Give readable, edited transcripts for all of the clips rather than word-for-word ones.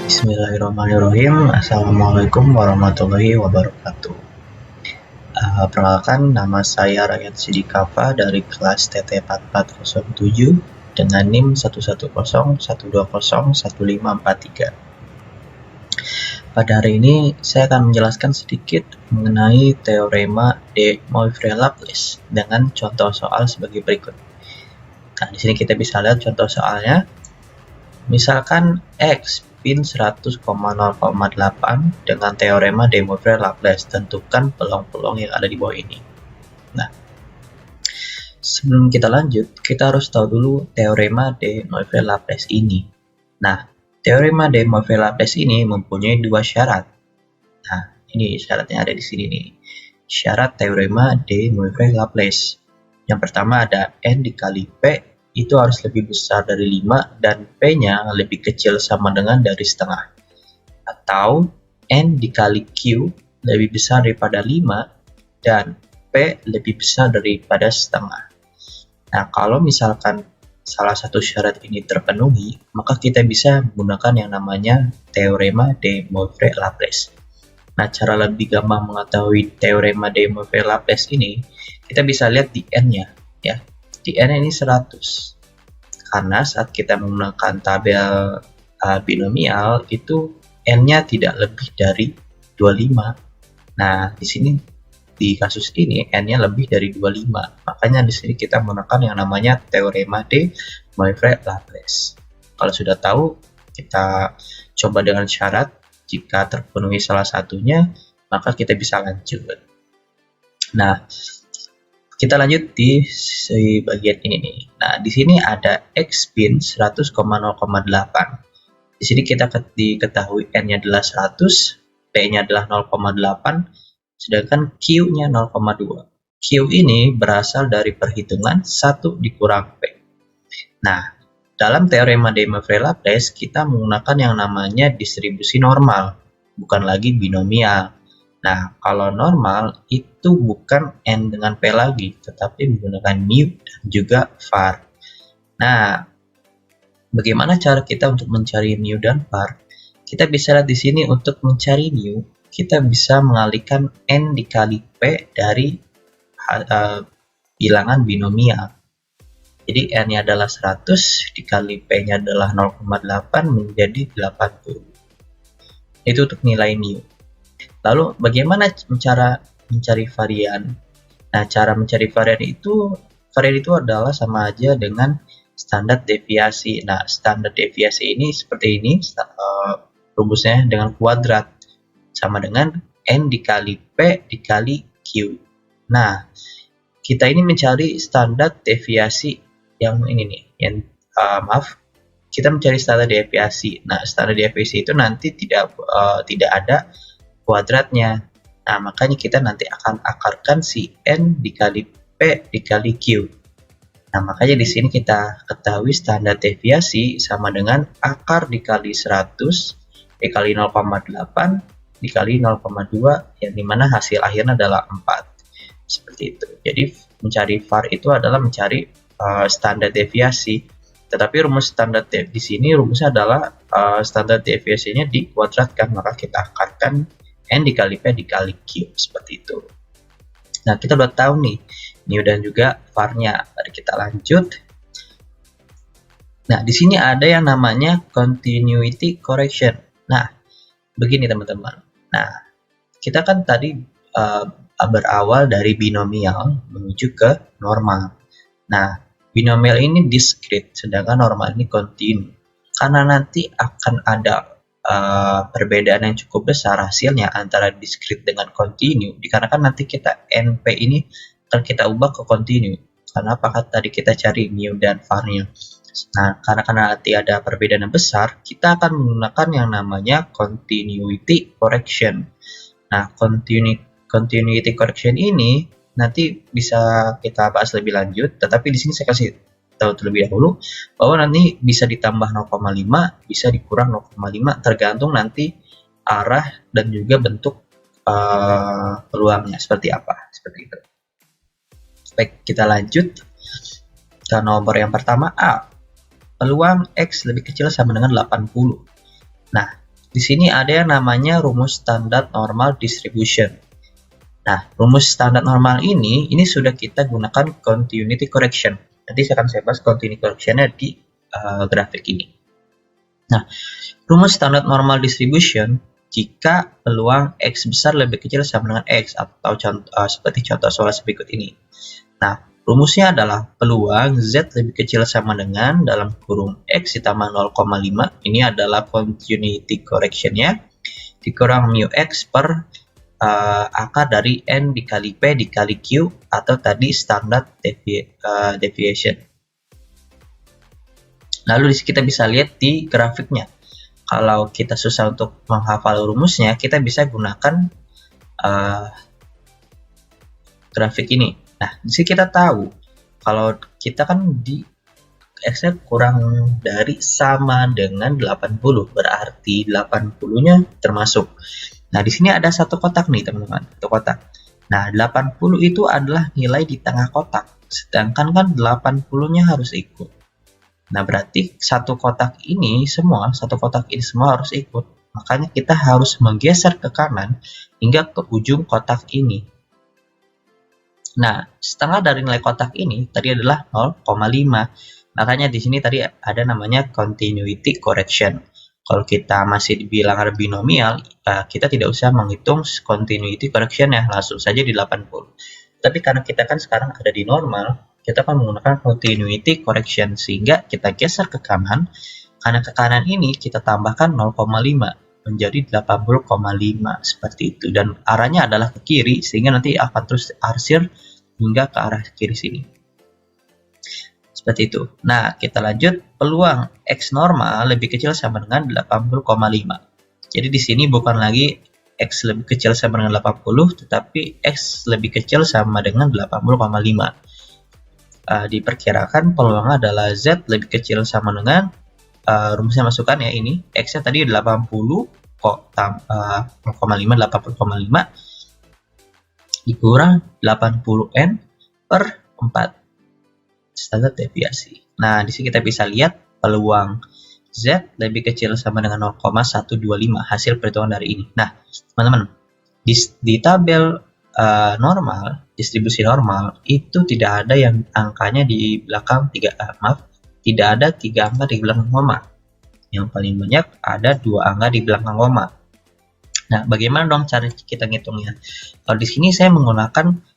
Bismillahirrahmanirrahim. Assalamualaikum warahmatullahi wabarakatuh. Perkenalkan, nama saya Rakyat Sidikafa dari kelas TT4407 dengan NIM 11012011543. Pada hari ini saya akan menjelaskan sedikit mengenai teorema de Moivre-Laplace dengan contoh soal sebagai berikut. Nah, di sini kita bisa lihat contoh soalnya. Misalkan X pin 100,0,8 dengan teorema de Moivre-Laplace. Tentukan peluang-peluang yang ada di bawah ini. Nah, sebelum kita lanjut, kita harus tahu dulu teorema de Moivre-Laplace ini. Nah, teorema de Moivre-Laplace ini mempunyai dua syarat. Nah, ini syaratnya ada di sini nih. Syarat teorema de Moivre-Laplace. Yang pertama ada N dikali P itu harus lebih besar dari 5 dan P-nya lebih kecil sama dengan dari setengah. Atau N dikali Q lebih besar daripada 5 dan P lebih besar daripada setengah. Nah, kalau misalkan salah satu syarat ini terpenuhi, maka kita bisa menggunakan yang namanya teorema de Moivre-Laplace. Nah, cara lebih gampang mengetahui teorema de Moivre-Laplace ini, kita bisa lihat di N-nya, ya. Di N ini 100. Karena saat kita menggunakan tabel binomial, itu N-nya tidak lebih dari 25. Nah, di sini di kasus ini N-nya lebih dari 25. Makanya di sini kita menggunakan yang namanya teorema de Moivre-Laplace. Kalau sudah tahu, kita coba dengan syarat jika terpenuhi salah satunya, maka kita bisa lanjut. Nah, kita lanjut di bagian ini nih. Nah, di sini ada X pin 100,0,8. Di sini kita diketahui N-nya adalah 100, P-nya adalah 0,8, sedangkan Q-nya 0,2. Q ini berasal dari perhitungan 1 dikurang P. Nah, dalam teorema de Moivre-Laplace kita menggunakan yang namanya distribusi normal, bukan lagi binomial. Nah, kalau normal itu bukan N dengan P lagi, tetapi menggunakan mu dan juga var. Nah, bagaimana cara kita untuk mencari mu dan var? Kita bisa lihat di sini untuk mencari mu, kita bisa mengalihkan N dikali P dari bilangan binomial. Jadi N-nya adalah 100 dikali P-nya adalah 0,8 menjadi 80. Itu untuk nilai mu. Lalu bagaimana cara mencari varian? Nah, cara mencari varian itu adalah sama aja dengan standar deviasi. Nah, standar deviasi ini seperti ini, rumusnya dengan kuadrat sama dengan N dikali P dikali Q. Nah, kita ini mencari standar deviasi yang ini nih, kita mencari standar deviasi. Nah, standar deviasi itu nanti tidak ada kuadratnya. Nah, makanya kita nanti akan akarkan si N dikali P dikali Q. Nah, makanya di sini kita ketahui standar deviasi sama dengan akar dikali 100 dikali 0,8 dikali 0,2 yang dimana hasil akhirnya adalah 4. Seperti itu. Jadi mencari var itu adalah mencari standar deviasi. Tetapi rumus standar di sini rumusnya adalah standar deviasinya dikuadratkan, maka kita akarkan N dikali P dikali Q, seperti itu. Nah, kita udah tahu nih mu dan juga var-nya. Mari kita lanjut. Nah, di sini ada yang namanya continuity correction. Nah, begini teman-teman. Nah, kita kan tadi berawal dari binomial menuju ke normal. Nah, binomial ini discrete, sedangkan normal ini kontinu. Karena nanti akan ada perbedaan yang cukup besar hasilnya antara discrete dengan kontinu, dikarenakan nanti kita NP ini akan kita ubah ke kontinu. Karena apakah tadi kita cari mu dan var-nya. Nah, karena nanti ada perbedaan yang besar, kita akan menggunakan yang namanya continuity correction. Nah, continuity correction ini nanti bisa kita bahas lebih lanjut, tetapi di sini saya kasih tahu terlebih dahulu bahwa nanti bisa ditambah 0,5, bisa dikurang 0,5 tergantung nanti arah dan juga bentuk peluangnya seperti apa, seperti itu. Baik, kita lanjut ke nomor yang pertama A. Peluang X lebih kecil sama dengan 80. Nah, Di sini ada yang namanya rumus standar normal distribution. Nah, rumus standar normal ini sudah kita gunakan continuity correction. Nanti saya bahas continuity correction-nya di grafik ini. Nah, rumus standar normal distribution jika peluang X besar lebih kecil sama dengan X, atau seperti contoh soal berikut ini. Nah, rumusnya adalah peluang Z lebih kecil sama dengan dalam kurung X ditambah 0,5. Ini adalah continuity correction-nya dikurang mu X per akar dari N dikali P dikali Q, atau tadi standard deviation. Lalu kita bisa lihat di grafiknya. Kalau kita susah untuk menghafal rumusnya, kita bisa gunakan grafik ini. Nah, di sini kita tahu kalau kita kan di X-nya kurang dari sama dengan 80, berarti 80-nya termasuk. Nah, di sini ada satu kotak nih, teman-teman. Satu kotak. Nah, 80 itu adalah nilai di tengah kotak. Sedangkan kan 80-nya harus ikut. Nah, berarti satu kotak ini semua harus ikut. Makanya kita harus menggeser ke kanan hingga ke ujung kotak ini. Nah, setengah dari nilai kotak ini tadi adalah 0,5. Makanya di sini tadi ada namanya continuity correction. Kalau kita masih di bilangan binomial, kita tidak usah menghitung continuity correction ya, langsung saja di 80. Tapi karena kita kan sekarang ada di normal, kita akan menggunakan continuity correction, sehingga kita geser ke kanan. Karena ke kanan ini kita tambahkan 0,5 menjadi 80,5 seperti itu, dan arahnya adalah ke kiri, sehingga nanti akan terus arsir hingga ke arah kiri sini. Seperti itu. Nah, kita lanjut. Peluang X normal lebih kecil sama dengan 80,5. Jadi di sini bukan lagi X lebih kecil sama dengan 80, tetapi X lebih kecil sama dengan 80,5. Diperkirakan peluangnya adalah Z lebih kecil sama dengan rumusnya masukkan ya, ini X-nya tadi 80,5 dikurang 80N per 4 standar deviasi. Nah, di sini kita bisa lihat peluang Z lebih kecil sama dengan 0,125 hasil perhitungan dari ini. Nah, teman-teman, di tabel normal, distribusi normal, itu tidak ada yang angkanya di belakang tidak ada 3 angka di belakang koma. Yang paling banyak ada 2 angka di belakang koma. Nah, bagaimana dong cara kita ngitungnya? Kalau di sini saya menggunakan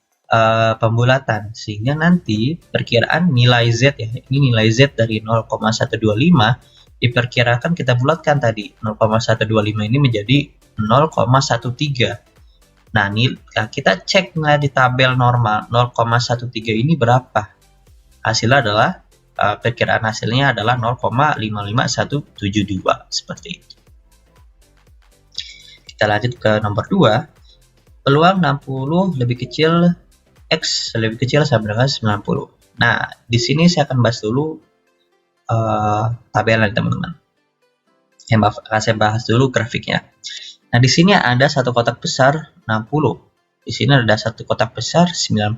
pembulatan, sehingga nanti perkiraan nilai Z ya, ini nilai Z dari 0,125 diperkirakan kita bulatkan tadi 0,125 ini menjadi 0,13. Nah, kita cek nilai di tabel normal 0,13 ini berapa. Hasilnya adalah perkiraan hasilnya adalah 0,55172 seperti itu. Kita lanjut ke nomor 2. Peluang 60 lebih kecil X lebih kecil sama dengan 90. Nah, di sini saya akan bahas dulu tabelnya, teman-teman. Saya bahas dulu grafiknya. Nah, di sini ada satu kotak besar 60. Di sini ada satu kotak besar 90.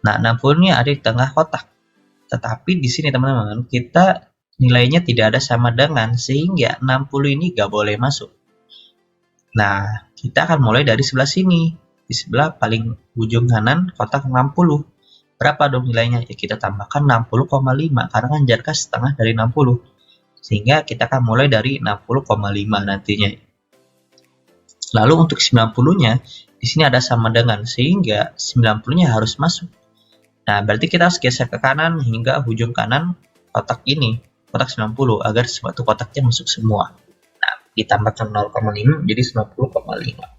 Nah, 60 ini ada di tengah kotak. Tetapi di sini, teman-teman, kita nilainya tidak ada sama dengan, sehingga 60 ini nggak boleh masuk. Nah, kita akan mulai dari sebelah sini. Di sebelah paling ujung kanan kotak 60. Berapa dong nilainya? Ya, kita tambahkan 60,5 karena kan jaraknya setengah dari 60. Sehingga kita akan mulai dari 60,5 nantinya. Lalu untuk 90-nya di sini ada sama dengan, sehingga 90-nya harus masuk. Nah, berarti kita harus geser ke kanan hingga ujung kanan kotak ini, kotak 90, agar suatu kotaknya masuk semua. Nah, ditambahkan 0,5 jadi 90,5.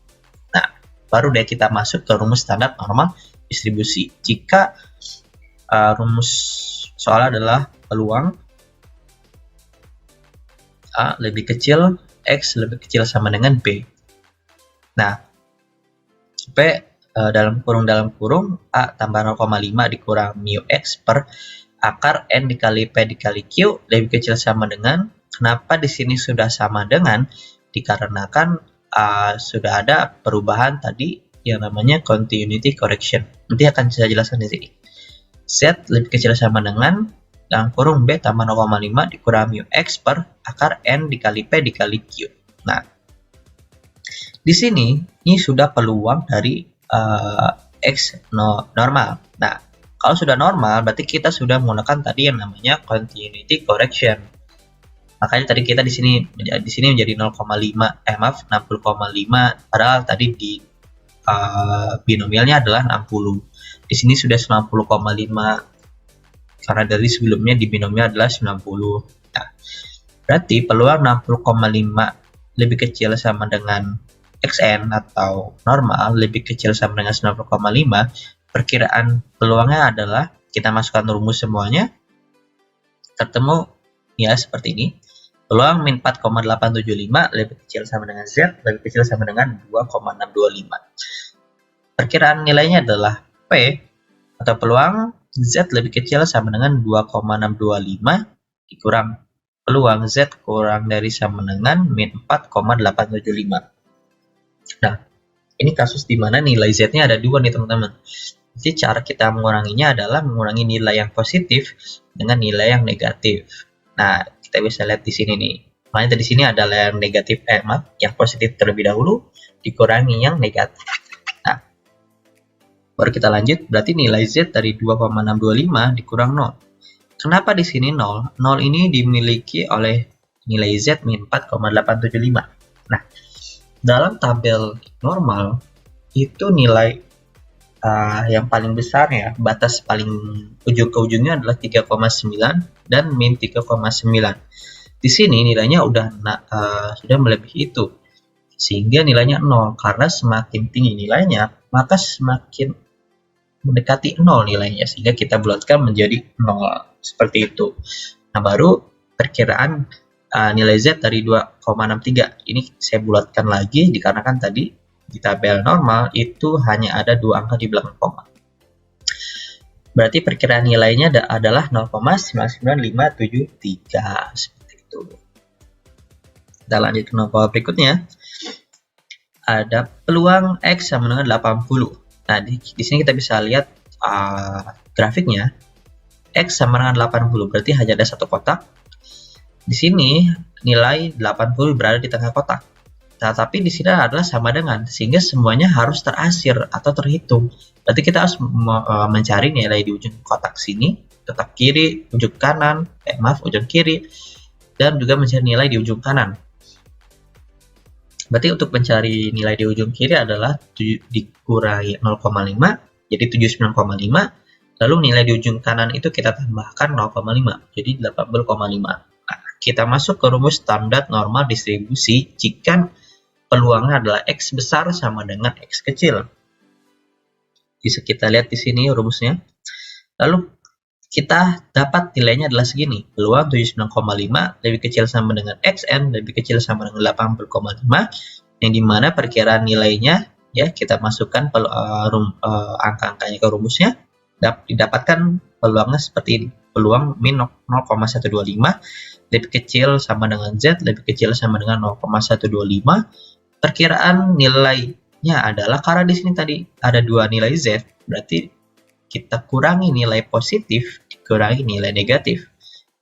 Baru deh kita masuk ke rumus standar normal distribusi. Jika rumus soal adalah peluang A lebih kecil, X lebih kecil sama dengan B. Nah, B dalam kurung A tambah 0,5 dikurang mu X per akar N dikali P dikali Q lebih kecil sama dengan. Kenapa di sini sudah sama dengan? Dikarenakan sudah ada perubahan tadi yang namanya continuity correction. Nanti akan saya jelaskan di sini. Z lebih kecil sama dengan dalam kurung B tambah 0,5 dikurang mu X per akar N dikali P dikali Q. Nah, di sini ini sudah peluang dari X normal. Nah, kalau sudah normal berarti kita sudah menggunakan tadi yang namanya continuity correction. Makanya tadi kita di sini menjadi 0,5 maaf 60,5 padahal tadi di binomialnya adalah 60. Di sini sudah 90,5 karena dari sebelumnya di binomial adalah 90. Nah, berarti peluang 60,5 lebih kecil sama dengan xn atau normal lebih kecil sama dengan 90,5. Perkiraan peluangnya adalah kita masukkan rumus semuanya, ketemu ya seperti ini. Peluang min 4,875 lebih kecil sama dengan Z lebih kecil sama dengan 2,625. Perkiraan nilainya adalah P atau peluang Z lebih kecil sama dengan 2,625 dikurang peluang Z kurang dari sama dengan min 4,875. Nah, ini kasus di mana nilai Z-nya ada dua nih teman-teman. Jadi cara kita menguranginya adalah mengurangi nilai yang positif dengan nilai yang negatif. Nah, kita bisa lihat di sini nih. Makanya di sini adalah yang negatif, yang positif terlebih dahulu, dikurangi yang negatif. Nah, baru kita lanjut, berarti nilai Z dari 2,625 dikurang 0. Kenapa di sini 0? 0 ini dimiliki oleh nilai Z min 4,875. Nah, dalam tabel normal, itu nilai yang paling besar ya, batas paling ujung ke ujungnya adalah 3,9 dan min 3,9. Di sini nilainya sudah melebihi itu, sehingga nilainya 0. Karena semakin tinggi nilainya, maka semakin mendekati 0 nilainya, sehingga kita bulatkan menjadi 0 seperti itu. Nah, baru perkiraan nilai Z dari 2,63 ini saya bulatkan lagi dikarenakan tadi di tabel normal itu hanya ada 2 angka di belakang koma. Berarti perkiraan nilainya adalah 0,99573 seperti itu. Kita lanjut ke nomor berikutnya. Ada peluang X sama dengan 80. Nah, di sini kita bisa lihat grafiknya. X sama dengan 80 berarti hanya ada satu kotak. Di sini nilai 80 berada di tengah kotak. Nah, tapi di sini adalah sama dengan, sehingga semuanya harus terasir atau terhitung. Berarti kita harus mencari nilai di ujung kotak sini, kotak kiri, ujung kanan, ujung kiri, dan juga mencari nilai di ujung kanan. Berarti untuk mencari nilai di ujung kiri adalah dikurangi 0,5, jadi 79,5. Lalu nilai di ujung kanan itu kita tambahkan 0,5, jadi 80,5. Nah, kita masuk ke rumus standar normal distribusi jika peluangnya adalah X besar sama dengan X kecil. Bisa kita lihat di sini rumusnya. Lalu kita dapat nilainya adalah segini. Peluang 79,5 lebih kecil sama dengan XN lebih kecil sama dengan 80,5, yang dimana perkiraan nilainya ya kita masukkan angka-angkanya ke rumusnya, didapatkan peluangnya seperti ini. Peluang min 0,125 lebih kecil sama dengan Z lebih kecil sama dengan 0,125. Perkiraan nilainya adalah, karena di sini tadi ada dua nilai Z, berarti kita kurangi nilai positif dikurangi nilai negatif.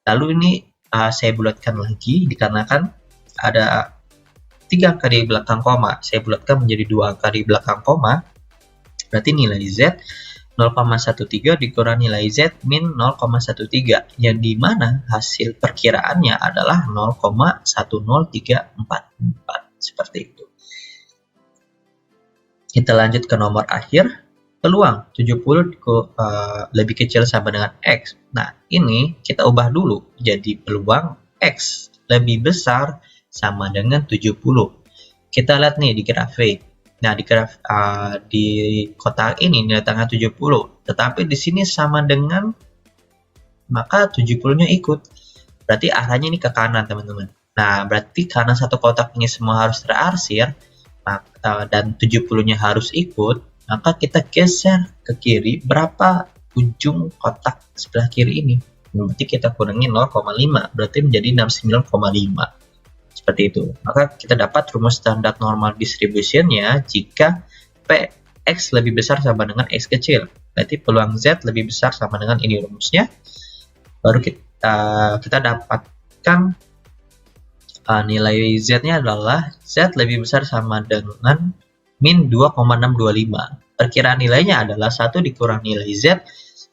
Lalu ini saya bulatkan lagi dikarenakan ada 3 angka di belakang koma. Saya bulatkan menjadi 2 angka di belakang koma. Berarti nilai Z 0,13 dikurangi nilai Z min 0,13, yang dimana hasil perkiraannya adalah 0,10344 seperti itu. Kita lanjut ke nomor akhir. Peluang 70 lebih kecil sama dengan X. Nah, ini kita ubah dulu jadi peluang X lebih besar sama dengan 70. Kita lihat nih di grafik. Nah, di kotak ini nilai tengah 70, tetapi di sini sama dengan, maka 70-nya ikut. Berarti arahnya ini ke kanan, teman-teman. Nah, berarti karena satu kotak ini semua harus terarsir, dan 70-nya harus ikut, maka kita geser ke kiri berapa ujung kotak sebelah kiri ini. Berarti kita kurangi 0,5, berarti menjadi 69,5. Seperti itu. Maka kita dapat rumus standar normal distribution-nya jika X lebih besar sama dengan X kecil. Berarti peluang Z lebih besar sama dengan ini rumusnya. Baru kita dapatkan Nilai Z-nya adalah Z lebih besar sama dengan min 2,625. Perkiraan nilainya adalah 1 dikurang nilai Z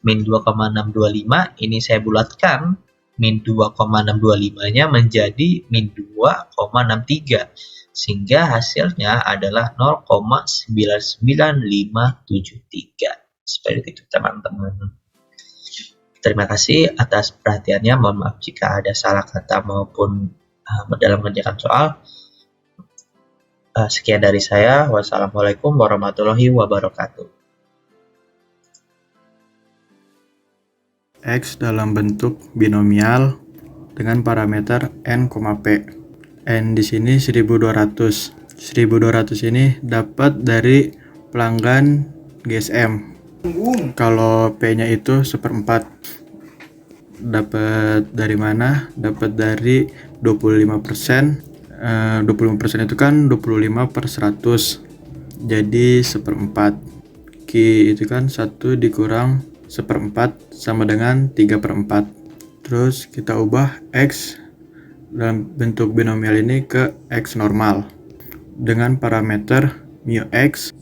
min 2,625. Ini saya bulatkan, min 2,625-nya menjadi min 2,63. Sehingga hasilnya adalah 0,99573. Seperti itu teman-teman. Terima kasih atas perhatiannya. Mohon maaf jika ada salah kata maupun dalam mengerjakan soal. Sekian dari saya. Wassalamualaikum warahmatullahi wabarakatuh. X dalam bentuk binomial dengan parameter n, p. N di sini 1200. 1200 ini dapat dari pelanggan GSM. Kalau P-nya itu 1/4. Dapat dari mana? Dapat dari 25%. 25% itu kan 25/100. Jadi 1/4. Q itu kan 1 dikurang 1/4 sama dengan 3/4. Terus kita ubah X dalam bentuk binomial ini ke X normal dengan parameter mu X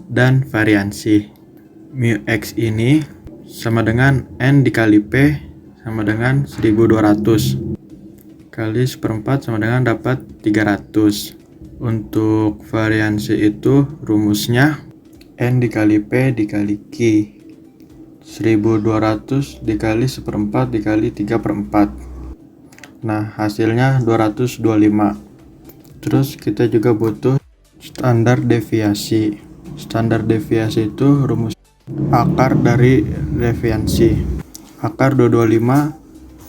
dan variansi. Mu X ini sama dengan N dikali P sama dengan 1200 kali 1/4 sama dengan dapat 300. Untuk variansi itu rumusnya N dikali P dikali Q. 1200 dikali 1/4 dikali 3/4. Nah, hasilnya 225. Terus kita juga butuh standar deviasi. Standar deviasi itu rumus akar dari deviasi. Akar 225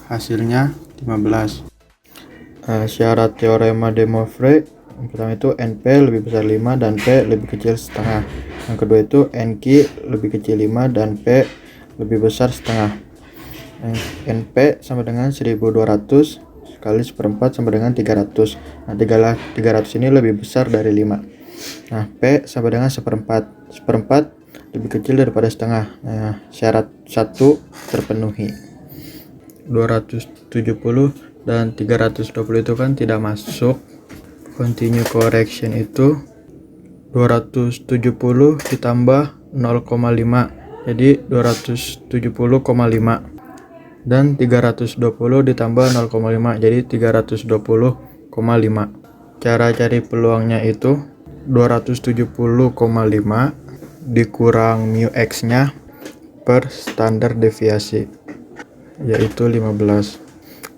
hasilnya 15. Syarat teorema de Moivre yang pertama itu NP lebih besar 5 dan P lebih kecil setengah. Yang kedua itu NQ lebih kecil 5 dan P lebih besar setengah. NP sama dengan 1200 kali 1/4 sama dengan 300. Nah, 300 ini lebih besar dari 5. Nah, P sama dengan 1/4. 1/4 lebih kecil daripada setengah. Nah, syarat 1 terpenuhi. 270 dan 320 itu kan tidak masuk. Continue correction itu 270 ditambah 0,5 jadi 270,5 dan 320 ditambah 0,5 jadi 320,5. Cara cari peluangnya itu 270,5 dikurang mu X nya per standar deviasi, yaitu 15.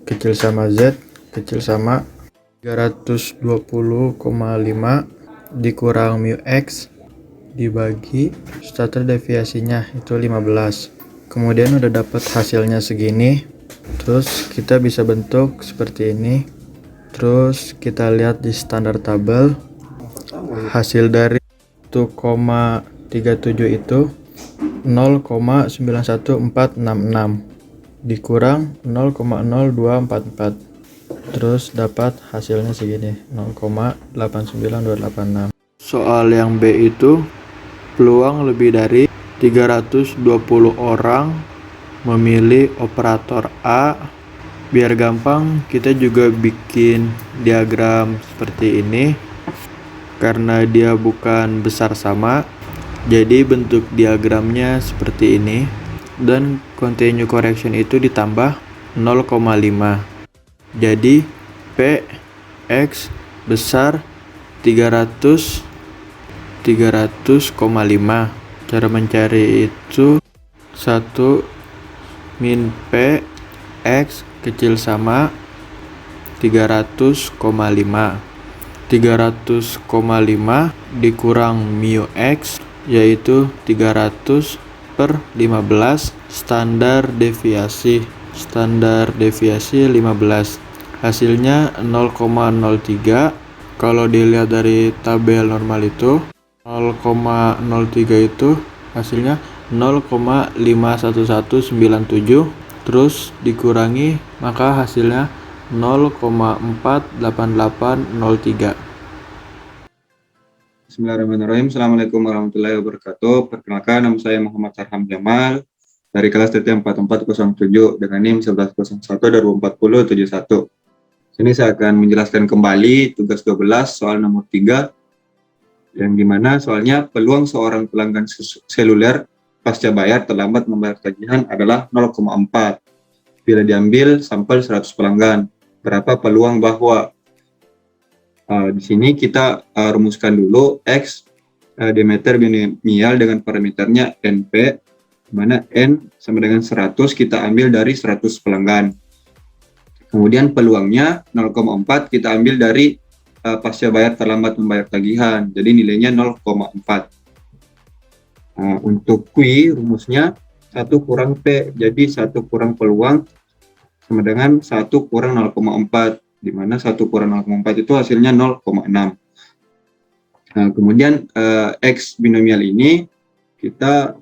Kecil sama Z kecil sama 320,5 dikurang mu X dibagi standar deviasinya itu 15. Kemudian udah dapat hasilnya segini. Terus kita bisa bentuk seperti ini. Terus kita lihat di standar tabel hasil dari 1,37 itu 0,91466 dikurang 0,0244. Terus dapat hasilnya segini 0,89286. Soal yang B itu peluang lebih dari 320 orang memilih operator A. Biar gampang kita juga bikin diagram seperti ini. Karena dia bukan besar sama, jadi bentuk diagramnya seperti ini. Dan continue correction itu ditambah 0,5. Jadi P X besar 300,5. Cara mencari itu 1 min P X kecil sama 300,5. 300,5 dikurang mu X yaitu 300 per 15 standar deviasi 15. Hasilnya 0,03. Kalau dilihat dari tabel normal itu 0,03 itu hasilnya 0,51197 terus dikurangi maka hasilnya 0,48803. Bismillahirrahmanirrahim. Assalamualaikum warahmatullahi wabarakatuh. Perkenalkan, nama saya Muhammad Sarham Jamal dari kelas TT 4407 dengan NIM 1101 204071. Sini saya akan menjelaskan kembali tugas 12 soal nomor 3, yang dimana soalnya peluang seorang pelanggan seluler pasca bayar terlambat membayar tagihan adalah 0,4 bila diambil sampel 100 pelanggan. Berapa peluang bahwa di sini kita rumuskan dulu X Demeter binomial dengan parameternya NP, di mana N sama dengan 100 kita ambil dari 100 pelanggan. Kemudian peluangnya 0,4 kita ambil dari pasca bayar terlambat membayar tagihan, jadi nilainya 0,4. Untuk Q rumusnya 1 kurang P, jadi 1 kurang peluang sama dengan 1 kurang 0,4, di mana 1 kurang 0,4 itu hasilnya 0,6. Kemudian X binomial ini kita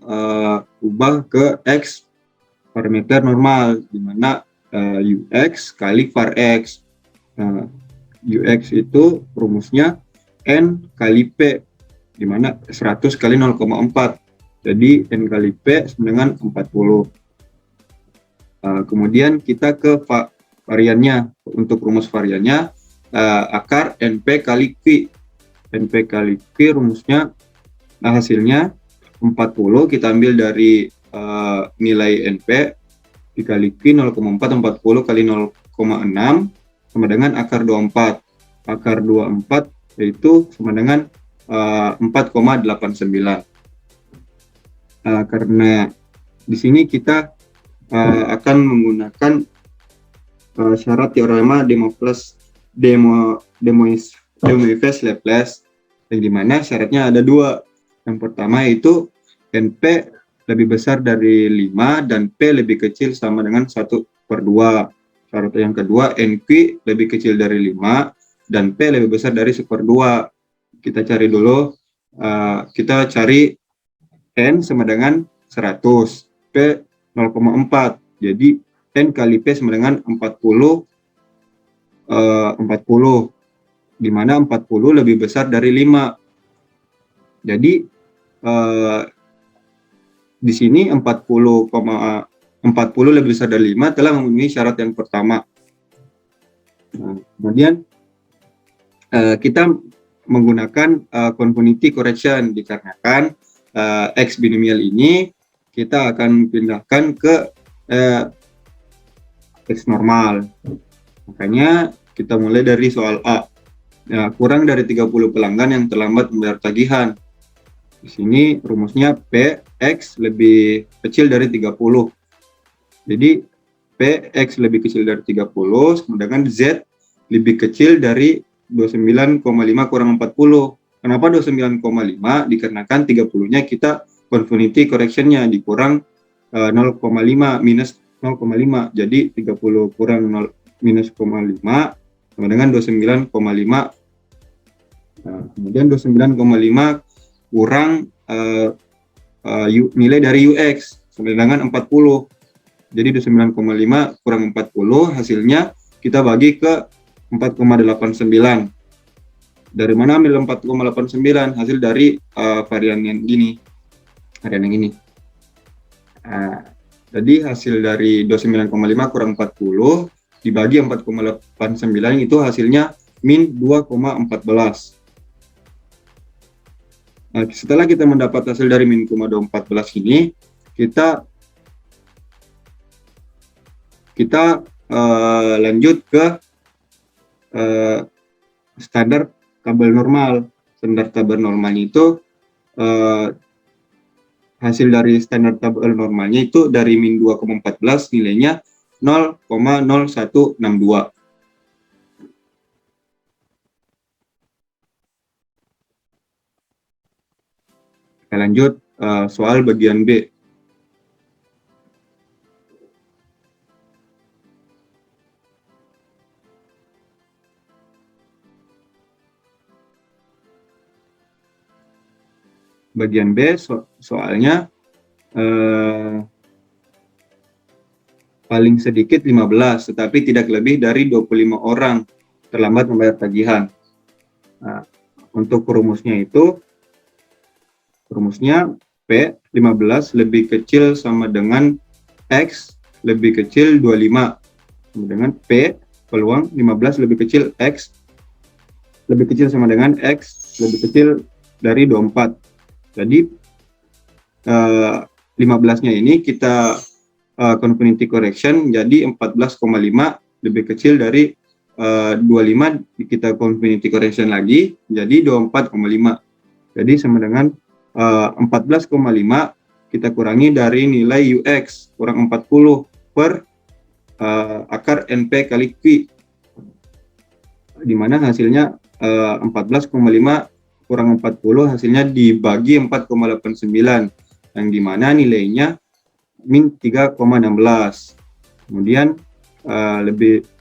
ubah ke X parameter normal, di mana UX kali var X. UX itu rumusnya N kali P, di mana 100 kali 0,4. Jadi N kali P sama dengan 40. Kemudian kita ke variannya. Untuk rumus variannya akar NP kali Q. NP kali Q rumusnya hasilnya 40 kita ambil dari nilai NP dikali Q 0,4, 40 kali 0,6 sama dengan akar 24. Akar 24 yaitu sama dengan 4,89. Karena di sini kita akan menggunakan syarat teorema Demoivre-Laplace, yang dimana syaratnya ada dua. Yang pertama yaitu NP lebih besar dari 5 dan P lebih kecil sama dengan 1/2. Syarat yang kedua, NQ lebih kecil dari 5 dan P lebih besar dari 1/2. Kita cari dulu, kita cari N sama dengan 100, P 0,4. Jadi N kali P sama dengan 40, di mana 40 lebih besar dari 5. Jadi di sini 40 lebih besar dari 5 telah memenuhi syarat yang pertama. Kemudian kita menggunakan conformity correction, dikarenakan X binomial ini kita akan pindahkan ke X normal. Makanya kita mulai dari soal A. Kurang dari 30 pelanggan yang terlambat membayar tagihan. Di sini rumusnya P X lebih kecil dari 30. Jadi P X lebih kecil dari 30 sama dengan Z lebih kecil dari 29,5 kurang 40. Kenapa 29,5? Dikarenakan 30-nya kita conformity correction-nya dikurang 0,5 minus 0,5. Jadi 30 kurang 0 minus 0,5 sama dengan 29,5. Kemudian 29,5 kurang nilai dari UX sama dengan 40. Jadi 29,5 kurang 40 hasilnya kita bagi ke 4,89. Dari mana ambil 4,89? Hasil dari varian yang ini. Jadi hasil dari 29,5 kurang 40 dibagi 4,89 itu hasilnya min 2,14. Nah, setelah kita mendapat hasil dari min 2,14 ini, kita lanjut ke standar tabel normal. Standar tabel normalnya itu hasil dari standar tabel normalnya itu dari min 2,14 nilainya 0,0162. Kita lanjut soal bagian B. Bagian B soalnya paling sedikit 15, tetapi tidak lebih dari 25 orang terlambat membayar tagihan. Nah, untuk rumusnya itu, rumusnya P 15 lebih kecil sama dengan X lebih kecil 25, sama dengan P peluang 15 lebih kecil X lebih kecil sama dengan X lebih kecil dari 24. Jadi 15-nya ini kita continuity correction jadi 14,5 lebih kecil dari 25, kita continuity correction lagi jadi 24,5. Jadi sama dengan 14,5 kita kurangi dari nilai UX kurang 40 per akar NP kali Q, di mana hasilnya 14,5 kurang 40 hasilnya dibagi 4,89 yang dimana nilainya min 3,16. Kemudian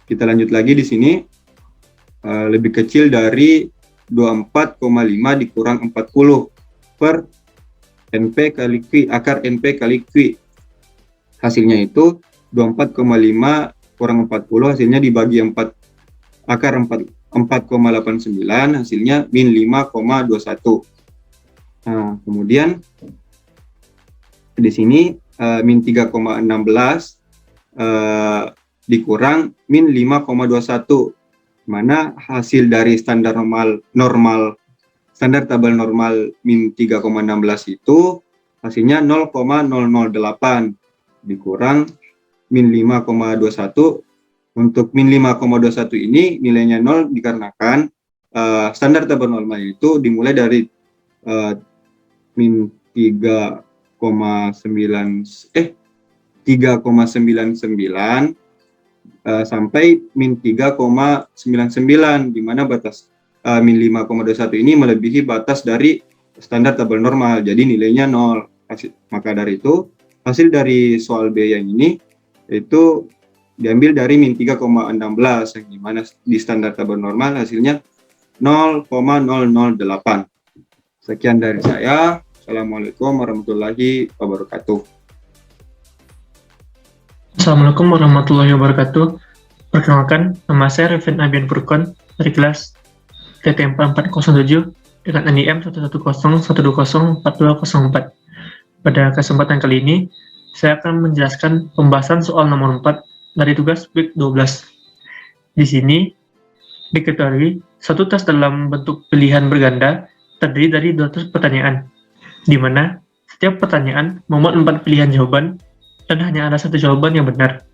kita lanjut lagi di sini, lebih kecil dari 24,5 dikurang 40 per NP kali Q, akar NP kali Q. Hasilnya itu 24,5 kurang 40 hasilnya dibagi 4 akar 4,89 hasilnya min 5,21. Nah, kemudian di sini min 3,16 dikurang min 5,21, mana hasil dari standar standar tabel normal min 3,16 itu hasilnya 0,008 dikurang min 5,21. Untuk min 5,21 ini nilainya 0 dikarenakan standar tabel normal itu dimulai dari min 3,99 sampai min 3,99, di mana batas min 5,21 ini melebihi batas dari standar tabel normal, jadi nilainya 0. Maka dari itu hasil dari soal B yang ini itu diambil dari min 3,16 yang dimana di standar tabel normal hasilnya 0,008. Sekian dari saya. Assalamualaikum warahmatullahi wabarakatuh. Assalamualaikum warahmatullahi wabarakatuh. Perkenalkan, nama saya Revin Abian Furqon dari kelas TTM 407 dengan NIM 110120424. Pada kesempatan kali ini, saya akan menjelaskan pembahasan soal nomor 4 dari tugas week 12. Di sini diketahui satu tes dalam bentuk pilihan berganda terdiri dari 200 pertanyaan, di mana setiap pertanyaan memuat 4 pilihan jawaban dan hanya ada satu jawaban yang benar.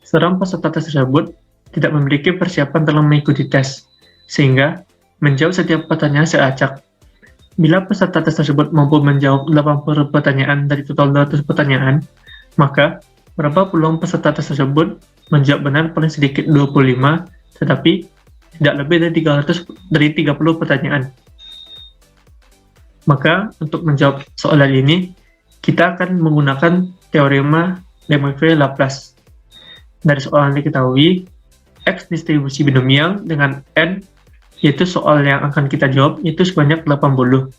Seorang peserta tes tersebut tidak memiliki persiapan dalam mengikuti tes, sehingga menjawab setiap pertanyaan secara acak. Bila peserta tes tersebut mampu menjawab 80 pertanyaan dari total 200 pertanyaan, maka berapa peluang peserta tes tersebut menjawab benar paling sedikit 25, tetapi tidak lebih dari 30 pertanyaan. Maka untuk menjawab soalan ini, kita akan menggunakan teorema de Moivre-Laplace. Dari soal yang diketahui, X distribusi binomial dengan N, yaitu soal yang akan kita jawab, itu sebanyak 80.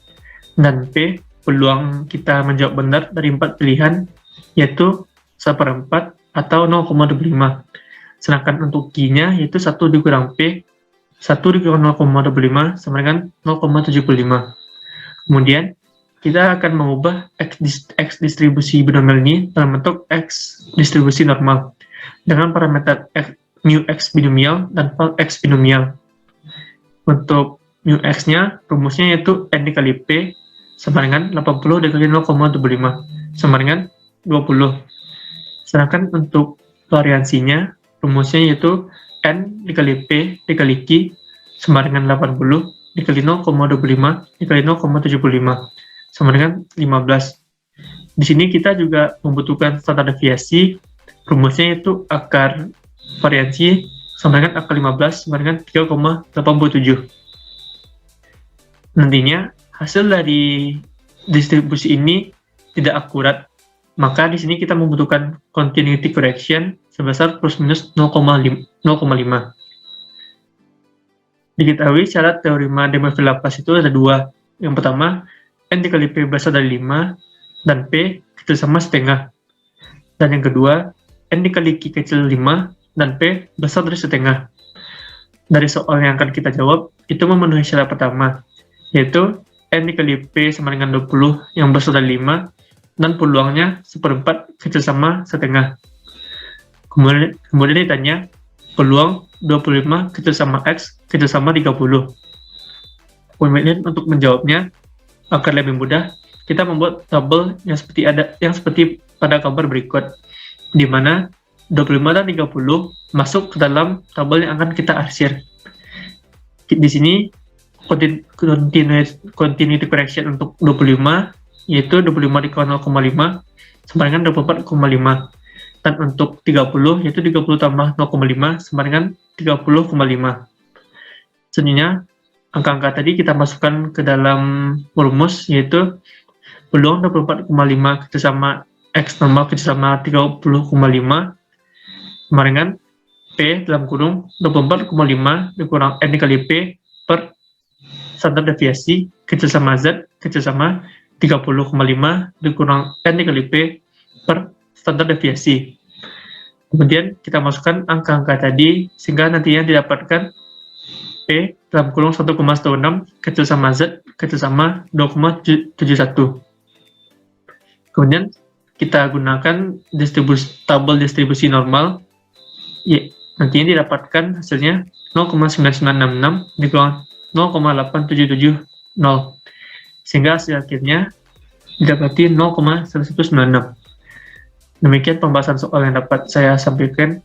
Dan P, peluang kita menjawab benar dari 4 pilihan, yaitu 1/4 atau 0,25. Sedangkan untuk Q-nya yaitu 1 dikurang P, 1 dikurang 0,25 sama dengan 0,75. Kemudian kita akan mengubah X distribusi binomial ini dalam bentuk X distribusi normal dengan parameter mu X binomial dan val X binomial. Untuk mu X-nya, rumusnya yaitu N dikali P sama dengan 80 dikali 0,25 sama dengan 20. Sedangkan untuk variansinya, rumusnya yaitu N dikali P dikali Q sama dengan 80 dikali 0,25 dikali 0,75 sama dengan 15. Di sini kita juga membutuhkan standar deviasi, rumusnya yaitu akar variansi sama dengan akar 15 sama dengan 3,87. Nantinya, hasil dari distribusi ini tidak akurat, maka di sini kita membutuhkan continuity correction sebesar plus minus 0,5. Diketahui syarat teorema de Moivre-Laplace itu ada dua. Yang pertama, N dikali P besar dari 5 dan P kecil sama setengah. Dan yang kedua, N dikali Q kecil 5 dan P besar dari setengah. Dari soal yang akan kita jawab, itu memenuhi syarat pertama, yaitu N dikali P sama dengan 20 yang besar dari 5 dan peluangnya 1/4 kecil sama setengah. Kemudian ditanya, peluang 25 kecil sama X kecil sama 30. Kemudian untuk menjawabnya, agar lebih mudah, kita membuat tabel yang seperti pada gambar berikut, di mana 25 dan 30 masuk ke dalam tabel yang akan kita arsir. Di sini continuity correction untuk 25 yaitu 25 dikali 0,5 sama dengan 24,5, dan untuk 30 yaitu 30 tambah 0,5 sama dengan 30,5. Selanjutnya angka-angka tadi kita masukkan ke dalam rumus, yaitu peluang 24,5 kecil sama X normal kecil sama 30,5 sama dengan P dalam kurung 24,5 dikurang N dikali P per standar deviasi kecil sama Z kecil sama 30,5 dikurang N dikali P per standar deviasi. Kemudian kita masukkan angka-angka tadi sehingga nantinya didapatkan P dalam kurung 1,16 kecil sama Z kecil sama 2,71. Kemudian kita gunakan tabel distribusi normal, nantinya didapatkan hasilnya 0,9966 dikurang 0,8770, sehingga hasil akhirnya didapati 0,1196. Demikian pembahasan soal yang dapat saya sampaikan.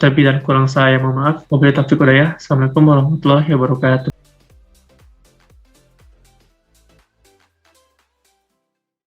Terlebih dan kurang saya mohon maaf. Wabillahi taufiq wal hidayah. Assalamualaikum warahmatullahi wabarakatuh.